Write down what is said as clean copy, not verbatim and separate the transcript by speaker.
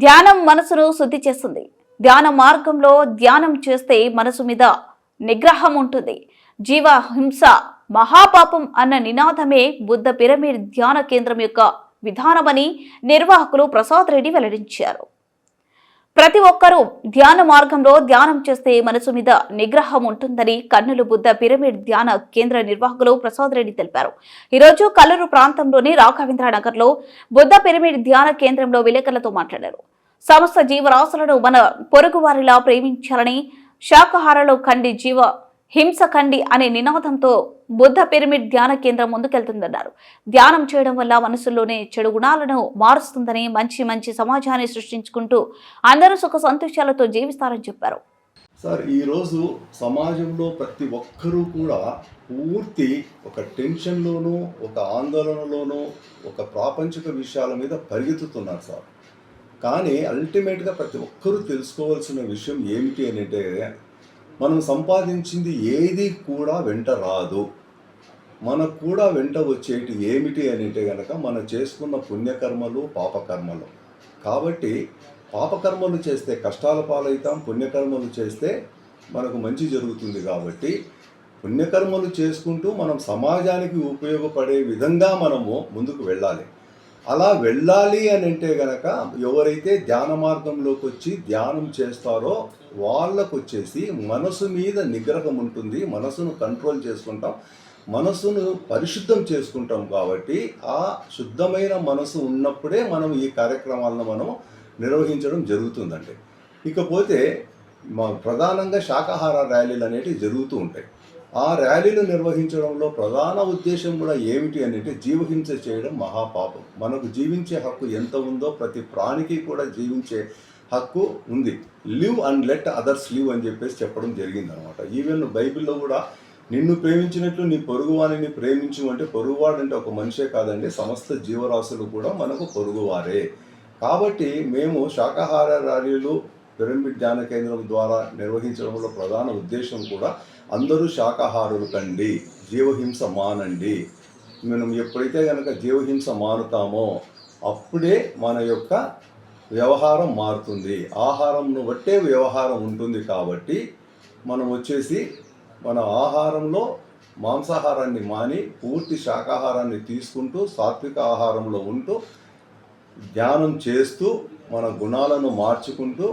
Speaker 1: ధ్యానం మనసును శుద్ధి చేస్తుంది. ధ్యాన మార్గంలో ధ్యానం చేస్తే మనసు మీద నిగ్రహం ఉంటుంది. జీవ హింస మహాపాపం అన్న నినాదమే బుద్ధ పిరమిడ్ ధ్యాన కేంద్రం యొక్క విధానమని నిర్వాహకులు ప్రసాద్ రెడ్డి వెల్లడించారు. ప్రతి ఒక్కరూ ధ్యాన మార్గంలో ధ్యానం చేస్తే మనసు మీద నిగ్రహం ఉంటుందని కర్నూలు బుద్ధ పిరమిడ్ ధ్యాన కేంద్ర నిర్వాహకులు ప్రసాద్ రెడ్డి తెలిపారు. ఈరోజు కల్లూరు ప్రాంతంలోని రాఘవేంద్ర నగర్ లో బుద్ధ పిరమిడ్ ధ్యాన కేంద్రంలో విలేకరులతో మాట్లాడారు. సమస్త జీవరాశులను మన పొరుగు వారిలా ప్రేమించాలని, శాకాహారాలు కండి జీవ హింస కండి అనే నినాదంతో బుద్ధ పిరమిడ్ ధ్యాన కేంద్రం ముందుకెళ్తుందన్నారు. ధ్యానం చేయడం వల్ల మనసులోనే చెడు గుణాలను మారుస్తుందని, మంచి సమాజాన్ని సృష్టించుకుంటూ అందరూ సుఖ సంతోషాలతో జీవిస్తారని చెప్పారు.
Speaker 2: సార్, ఈరోజు సమాజంలో ప్రతి ఒక్కరూ కూడా పూర్తి ఒక టెన్షన్లోనూ, ఒక ఆందోళనలోనూ, ఒక ప్రాపంచిక విషయాల మీద పరిగెత్తుతున్నారు సార్. కానీ అల్టిమేట్గా ప్రతి ఒక్కరూ తెలుసుకోవాల్సిన విషయం ఏమిటి అని అంటే, మనం సంపాదించింది ఏది కూడా వెంట రాదు. మనకు కూడా వెంట వచ్చేటి ఏమిటి అని అంటే కనుక మనం చేసుకున్న పుణ్యకర్మలు, పాపకర్మలు. కాబట్టి పాపకర్మలు చేస్తే కష్టాల పాలవుతాం, పుణ్యకర్మలు చేస్తే మనకు మంచి జరుగుతుంది. కాబట్టి పుణ్యకర్మలు చేసుకుంటూ మనం సమాజానికి ఉపయోగపడే విధంగా మనము ముందుకు వెళ్ళాలి. అలా వెళ్ళాలి అని అంటే గనక ఎవరైతే ధ్యాన మార్గంలోకి వచ్చి ధ్యానం చేస్తారో వాళ్ళకు వచ్చేసి మనసు మీద నిగ్రహం ఉంటుంది, మనసును కంట్రోల్ చేసుకుంటాం, మనసును పరిశుద్ధం చేసుకుంటాం. కాబట్టి ఆ శుద్ధమైన మనసు ఉన్నప్పుడే మనం ఈ కార్యక్రమాలను మనం నిర్వహించడం జరుగుతుందండి. ఇకపోతే ప్రధానంగా శాకాహార ర్యాలీలు అనేటివి జరుగుతూ ఉంటాయి. ఆ ర్యాలీలు నిర్వహించడంలో ప్రధాన ఉద్దేశం కూడా ఏమిటి అంటే, జీవహింస చేయడం మహాపాపం. మనకు జీవించే హక్కు ఎంత ఉందో ప్రతి ప్రాణికి కూడా జీవించే హక్కు ఉంది. Live and let others live అని చెప్పడం జరిగింది అనమాట. ఈవెన్ బైబిల్లో కూడా నిన్ను ప్రేమించినట్లు నీ పొరుగువారిని ప్రేమించు అంటే, పొరుగువాడంటే ఒక మనిషే కాదండి, సమస్త జీవరాశులు కూడా మనకు పొరుగువారే. కాబట్టి మేము శాకాహార ర్యాలీలు పిరమిడ్ ధ్యాన కేంద్రం ద్వారా నిర్వహించడంలో ప్రధాన ఉద్దేశం కూడా అందరూ శాకాహారులు కండి, జీవహింస మానండి. మనం ఎప్పుడైతే కనుక జీవహింస మానుతామో అప్పుడే మన యొక్క వ్యవహారం మారుతుంది. ఆహారంను బట్టే వ్యవహారం ఉంటుంది. కాబట్టి మనం వచ్చేసి మన ఆహారంలో మాంసాహారాన్ని మాని పూర్తి శాకాహారాన్ని తీసుకుంటూ సాత్విక ఆహారంలో ఉంటూ ధ్యానం చేస్తూ మన గుణాలను మార్చుకుంటూ